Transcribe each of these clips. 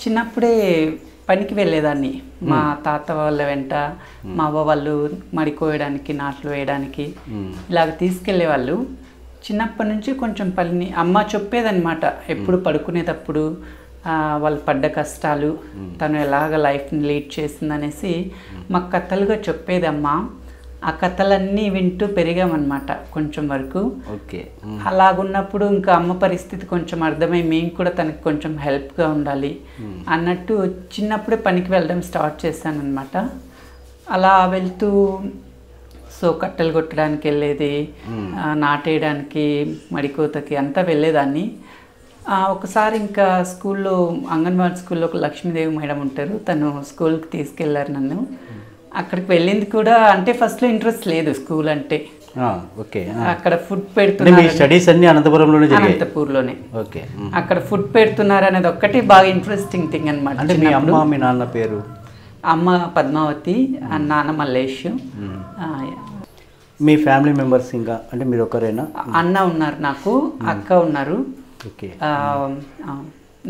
చిన్నప్పుడే పనికి వెళ్ళేదాన్ని మా తాత వాళ్ళ వెంట. మా అవ్వ వాళ్ళు మడి కోయడానికి, నాట్లు వేయడానికి ఇలాగ తీసుకెళ్ళేవాళ్ళు. చిన్నప్పటి నుంచి కొంచెం పని అమ్మ చెప్పేదన్నమాట. ఎప్పుడు పడుకునేటప్పుడు వాళ్ళు పడ్డ కష్టాలు, తను ఎలాగ లైఫ్ని లీడ్ చేసిందనేసి మాకు కథలుగా చెప్పేది అమ్మ. ఆ కథలన్నీ వింటూ పెరిగామన్నమాట కొంచెం వరకు. ఓకే. అలాగున్నప్పుడు ఇంకా అమ్మ పరిస్థితి కొంచెం అర్థమై మేము కూడా తనకి కొంచెం హెల్ప్గా ఉండాలి అన్నట్టు చిన్నప్పుడే పనికి వెళ్ళడం స్టార్ట్ చేశానన్నమాట. అలా వెళ్తూ సో కట్టెలు కొట్టడానికి వెళ్ళేది, నాటేయడానికి, మడికోతకి అంతా వెళ్ళేదాన్ని. ఒకసారి ఇంకా స్కూల్లో, అంగన్వాడీ స్కూల్లో ఒక లక్ష్మీదేవి మేడం ఉంటారు, తను స్కూల్కి తీసుకెళ్లారు నన్ను. అక్కడికి వెళ్ళింది కూడా అంటే ఫస్ట్లో ఇంట్రెస్ట్ లేదు స్కూల్ అంటే. ఓకే. అక్కడ ఫుడ్ పెడుతున్నారు, స్టడీస్ అన్ని అనంతపురంలోనే, అనంతపూర్లోనే. ఓకే. అక్కడ ఫుడ్ పెడుతున్నారు అనేది ఒక్కటి బాగా ఇంట్రెస్టింగ్ థింగ్ అనమాట. అంటే మీ అమ్మ మీ నాన్న పేరు? అమ్మ పద్మావతి, నాన్న మల్లేష్. మీ ఫ్యామిలీ మెంబర్స్ ఇంకా అంటే మీరు ఒకరేనా? అన్న ఉన్నారు నాకు, అక్క ఉన్నారు. ఓకే.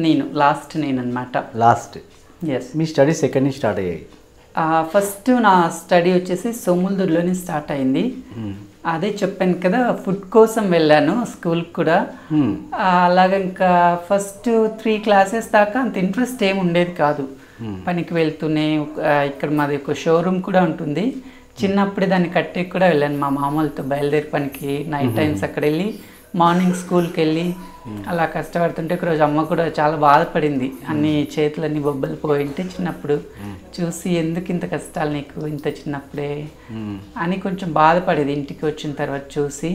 నేను అనమాట. లాస్ట్. ఎస్. మీ స్టడీస్ ఎక్కడి నుంచి స్టార్ట్ అయ్యాయి? ఫస్ట్ నా స్టడీ వచ్చేసి సోములదూరులోనే స్టార్ట్ అయింది. అదే చెప్పాను కదా, ఫుడ్ కోసం వెళ్ళాను స్కూల్కి కూడా. అలాగ ఇంకా ఫస్ట్ 3 క్లాసెస్ దాకా అంత ఇంట్రెస్ట్ ఏమి ఉండేది కాదు. పనికి వెళ్తూనే ఇక్కడ మాది ఒక షోరూమ్ కూడా ఉంటుంది. చిన్నప్పుడే దాన్ని కట్టి కూడా వెళ్ళాను మా మామూలుతో బయలుదేరి పనికి. నైట్ టైమ్స్ అక్కడ వెళ్ళి మార్నింగ్ స్కూల్కి వెళ్ళి అలా కష్టపడుతుంటే ఒకరోజు అమ్మ కూడా చాలా బాధపడింది. అన్ని చేతులన్నీ బొబ్బలు పోయింటే చిన్నప్పుడు చూసి, ఎందుకు ఇంత కష్టాలు నీకు ఇంత చిన్నప్పుడే అని కొంచెం బాధపడేది. ఇంటికి వచ్చిన తర్వాత చూసి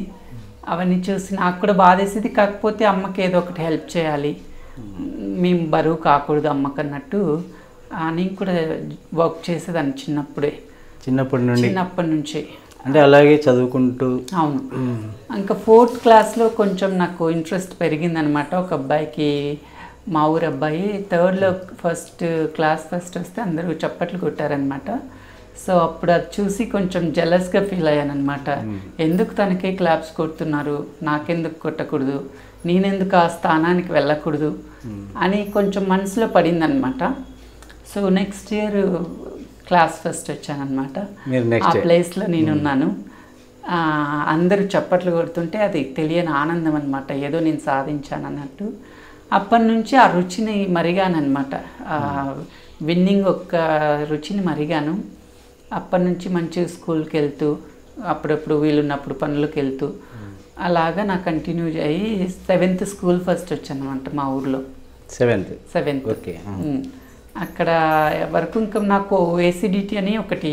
అవన్నీ చూసి నాకు కూడా బాధేసేది. కాకపోతే అమ్మకి ఏదో ఒకటి హెల్ప్ చేయాలి, మేము బరువు కాకూడదు అమ్మకన్నట్టు నేను కూడా వర్క్ చేసేదాన్ని చిన్నప్పటి నుంచి. అంటే అలాగే చదువుకుంటూ. అవును. ఇంకా 4th క్లాస్లో కొంచెం నాకు ఇంట్రెస్ట్ పెరిగిందనమాట. ఒక అబ్బాయికి, మా ఊరు అబ్బాయి 3rd క్లాస్ ఫస్ట్ వస్తే అందరూ చప్పట్లు కొట్టారనమాట. సో అప్పుడు అది చూసి కొంచెం జెలస్గా ఫీల్ అయ్యానమాట. ఎందుకు తనకే క్లాప్స్ కొడుతున్నారు, నాకెందుకు కొట్టకూడదు, నేనెందుకు ఆ స్థానానికి వెళ్ళకూడదు అని కొంచెం మనసులో పడిందనమాట. So next year class first వచ్చానమాట. ఆ ప్లేస్లో నేనున్నాను. అందరూ చప్పట్లు కొడుతుంటే అది తెలియని ఆనందం అనమాట, ఏదో నేను సాధించాను అన్నట్టు. అప్పటి నుంచి ఆ రుచిని మరిగానమాట, విన్నింగ్ ఒక్క రుచిని మరిగాను. అప్పటి నుంచి మంచిగా స్కూల్కి వెళ్తూ, అప్పుడప్పుడు వీలున్నప్పుడు పనులకు వెళ్తూ అలాగా నా కంటిన్యూ అయ్యి 7th స్కూల్ ఫస్ట్ వచ్చాను అనమాట మా ఊర్లో. 7th. ఓకే. అక్కడ వరకు ఇంకా నాకు ఏసీడిటీ అని ఒకటి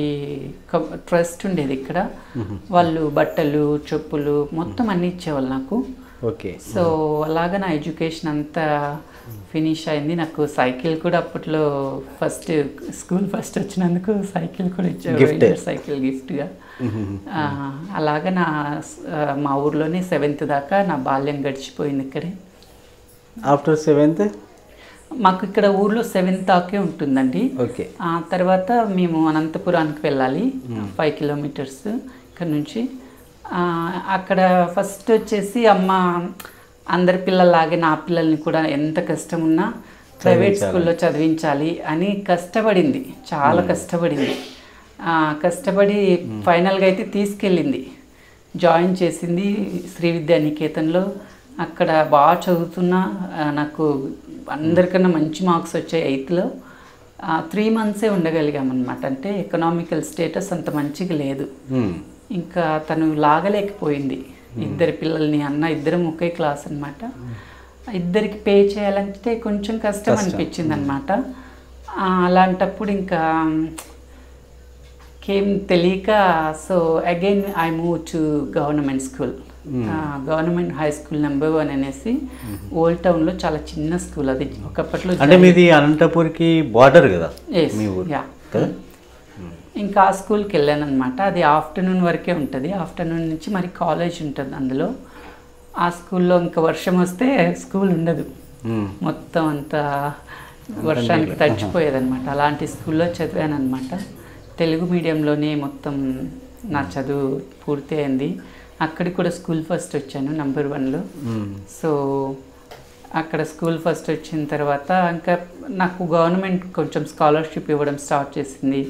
ట్రస్ట్ ఉండేది ఇక్కడ. వాళ్ళు బట్టలు, చెప్పులు మొత్తం అన్నీ ఇచ్చేవాళ్ళు నాకు. ఓకే. సో అలాగా నా ఎడ్యుకేషన్ అంతా ఫినిష్ అయింది. నాకు సైకిల్ కూడా అప్పట్లో స్కూల్ ఫస్ట్ వచ్చినందుకు సైకిల్ కూడా ఇచ్చేవాళ్ళు, సైకిల్ గిఫ్ట్గా. అలాగా మా ఊర్లోనే 7th దాకా నా బాల్యం గడిచిపోయింది ఇక్కడే. ఆఫ్టర్ 7th మాకు ఇక్కడ ఊర్లో 7th దాకే ఉంటుందండి. ఓకే. ఆ తర్వాత మేము అనంతపురానికి వెళ్ళాలి, 5 కిలోమీటర్స్ ఇక్కడ నుంచి. అక్కడ ఫస్ట్ వచ్చేసి అమ్మ అందరి పిల్లల్లాగే నా పిల్లల్ని కూడా ఎంత కష్టం ఉన్నా ప్రైవేట్ స్కూల్లో చదివించాలి అని కష్టపడింది, చాలా కష్టపడింది. కష్టపడి ఫైనల్గా అయితే తీసుకెళ్ళింది, జాయిన్ చేసింది శ్రీ విద్యా నికేతన్లో. అక్కడ బాగా చదువుతున్నా, నాకు అందరికన్నా మంచి మార్క్స్ వచ్చాయి 8th. 3 months ఉండగలిగామన్నమాట. అంటే ఎకనామికల్ స్టేటస్ అంత మంచిగా లేదు. ఇంకా తను లాగలేకపోయింది. 2 పిల్లల్ని, అన్న ఇద్దరం ఒకే క్లాస్ అనమాట. ఇద్దరికి పే చేయాలంటే కొంచెం కష్టం అనిపించింది అనమాట. అలాంటప్పుడు ఇంకా ఏం తెలియక, so again I move to government school, government high school number 1 అనేసి ఓల్డ్ టౌన్లో చాలా చిన్న స్కూల్ అది ఒకప్పట్లో. అంటే మీది అనంతపూర్కి బార్డర్ కదా? ఇంకా ఆ స్కూల్కి వెళ్ళాను అనమాట. అది ఆఫ్టర్నూన్ వరకే ఉంటుంది, ఆఫ్టర్నూన్ నుంచి మరి కాలేజ్ ఉంటుంది అందులో. ఆ స్కూల్లో ఇంకా వర్షం వస్తే స్కూల్ ఉండదు, మొత్తం అంతా వర్షానికి తడిచిపోయేదన్నమాట. అలాంటి స్కూల్లో చదివాను అనమాట. తెలుగు మీడియంలోనే మొత్తం నా చదువు పూర్తి అయింది. అక్కడికి కూడా స్కూల్ ఫస్ట్ వచ్చాను, నెంబర్ 1లో. సో అక్కడ స్కూల్ ఫస్ట్ వచ్చిన తర్వాత ఇంకా నాకు గవర్నమెంట్ కొంచెం స్కాలర్షిప్ ఇవ్వడం స్టార్ట్ చేసింది.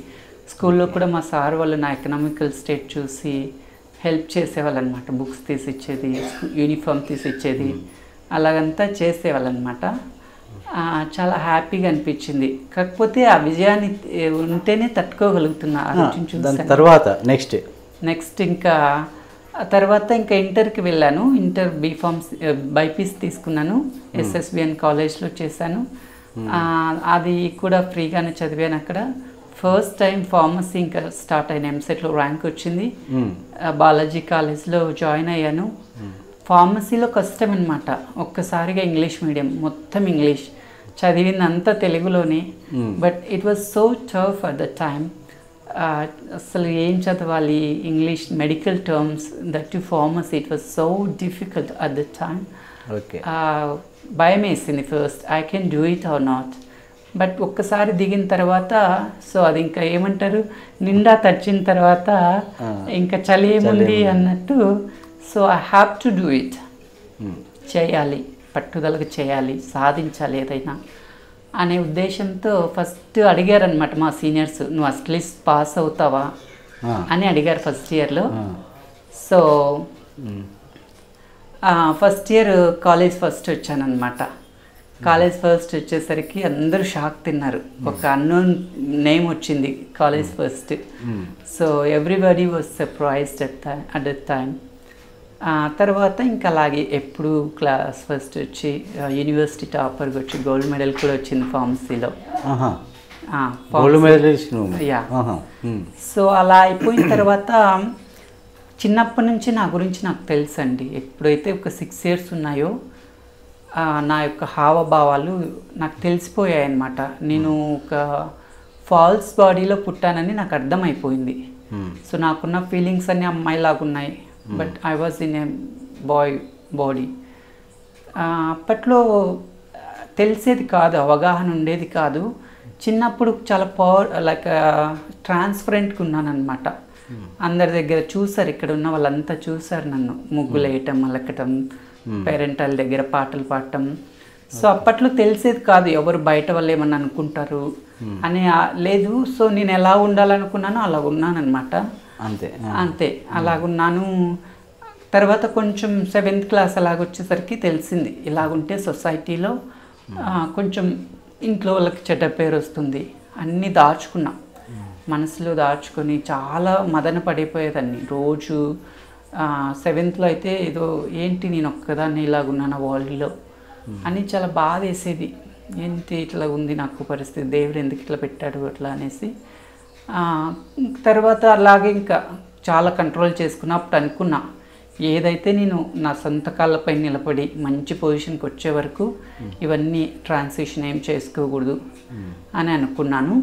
స్కూల్లో కూడా మా సార్ వాళ్ళు నా ఎకనామికల్ స్టేట్ చూసి హెల్ప్ చేసేవాళ్ళు అనమాట. బుక్స్ తీసి ఇచ్చేది, యూనిఫామ్ తీసి ఇచ్చేది, అలాగంతా చేసేవాళ్ళు అనమాట. చాలా హ్యాపీగా అనిపించింది. కాకపోతే ఆ విజయాన్ని ఉంటేనే తట్టుకోగలుగుతున్నా. తర్వాత నెక్స్ట్ ఇంకా తర్వాత ఇంకా ఇంటర్కి వెళ్ళాను. ఇంటర్ బీఫార్మ్స్ బైపీసీ తీసుకున్నాను. ఎస్ఎస్బిఎన్ కాలేజ్లో చేశాను. అది కూడా ఫ్రీగానే చదివాను అక్కడ. ఫస్ట్ టైం ఫార్మసీ ఇంకా స్టార్ట్ అయిన ఎంసెట్లో ర్యాంక్ వచ్చింది. బాలాజీ కాలేజ్లో జాయిన్ అయ్యాను. ఫార్మసీలో కష్టం అనమాట. ఒక్కసారిగా ఇంగ్లీష్ మీడియం, మొత్తం ఇంగ్లీష్, చదివిందంతా తెలుగులోనే. But it was so tough at the time. అసలు ఏం చదవాలి, English medical terms, that to pharmacy, it was so difficult at the time. భయం వేసింది first, I can do it or not. But ఒక్కసారి దిగిన తర్వాత సో అది ఇంకా ఏమంటారు, నిండా తడిచిన తర్వాత ఇంకా చలి ఏముంది అన్నట్టు. So I have to do it. చేయాలి, పట్టుదలగా చేయాలి, సాధించాలి ఏదైనా అనే ఉద్దేశంతో ఫస్ట్ అడిగారనమాట మా సీనియర్స్, నువ్వు అట్లీస్ట్ పాస్ అవుతావా అని అడిగారు ఫస్ట్ ఇయర్లో. So first year college first వచ్చానమాట. కాలేజ్ ఫస్ట్ వచ్చేసరికి అందరూ షాక్ తిన్నారు. ఒక అన్నోన్ నేమ్ వచ్చింది college first. So everybody was surprised at that time. తర్వాత ఇంకా అలాగే ఎప్పుడు క్లాస్ ఫస్ట్ వచ్చి యూనివర్సిటీ టాపర్గా వచ్చి గోల్డ్ మెడల్ కూడా వచ్చింది ఫార్మసీలో. యా. సో అలా అయిపోయిన తర్వాత చిన్నప్పటి నుంచి నా గురించి నాకు తెలుసు అండి. ఎప్పుడైతే ఒక 6 years ఉన్నాయో నా యొక్క హావభావాలు నాకు తెలిసిపోయాయి అన్నమాట. నేను ఒక ఫాల్స్ బాడీలో పుట్టానని నాకు అర్థమైపోయింది. సో నాకున్న ఫీలింగ్స్ అన్నీ అమ్మాయిలాగా ఉన్నాయి. But I was in a boy body. అప్పట్లో తెలిసేది కాదు, అవగాహన ఉండేది కాదు. చిన్నప్పుడు చాలా లైక్ ట్రాన్స్పరెంట్గా ఉన్నాను అనమాట. అందరి దగ్గర చూసారు, ఇక్కడ ఉన్న వాళ్ళంతా చూసారు నన్ను, ముగ్గులు వేయటం, అలకటం, పేరెంటాల దగ్గర పాటలు పాడటం. సో అప్పట్లో తెలిసేది కాదు, ఎవరు బయట వాళ్ళు ఏమన్నా అనుకుంటారు అని లేదు. సో నేను ఎలా ఉండాలనుకున్నానో అలా ఉన్నాను అనమాట. అంతే అలాగున్నాను. తర్వాత కొంచెం 7th class అలాగొచ్చేసరికి తెలిసింది, ఇలాగుంటే సొసైటీలో కొంచెం ఇంట్లో వాళ్ళకి చెడ్డ పేరు వస్తుంది. అన్నీ దాచుకున్నా, మనసులో దాచుకొని చాలా మదన పడిపోయేదాన్ని. రోజు 7th అయితే ఏదో ఏంటి నేను ఒక్కదాన్ని ఇలాగున్నాను వరల్డ్లో అని చాలా బాధ వేసేది. ఏంటి ఇట్లా ఉంది నాకు పరిస్థితి, దేవుడు ఎందుకు ఇట్లా పెట్టాడు అట్లా అనేసి. తర్వాత అలాగే ఇంకా చాలా కంట్రోల్ చేసుకున్నా. అప్పుడు అనుకున్నా, ఏదైతే నేను నా సొంత కాళ్ళపై నిలబడి మంచి పొజిషన్కి వచ్చే వరకు ఇవన్నీ ట్రాన్సిషన్ ఏం చేసుకోకూడదు అని అనుకున్నాను.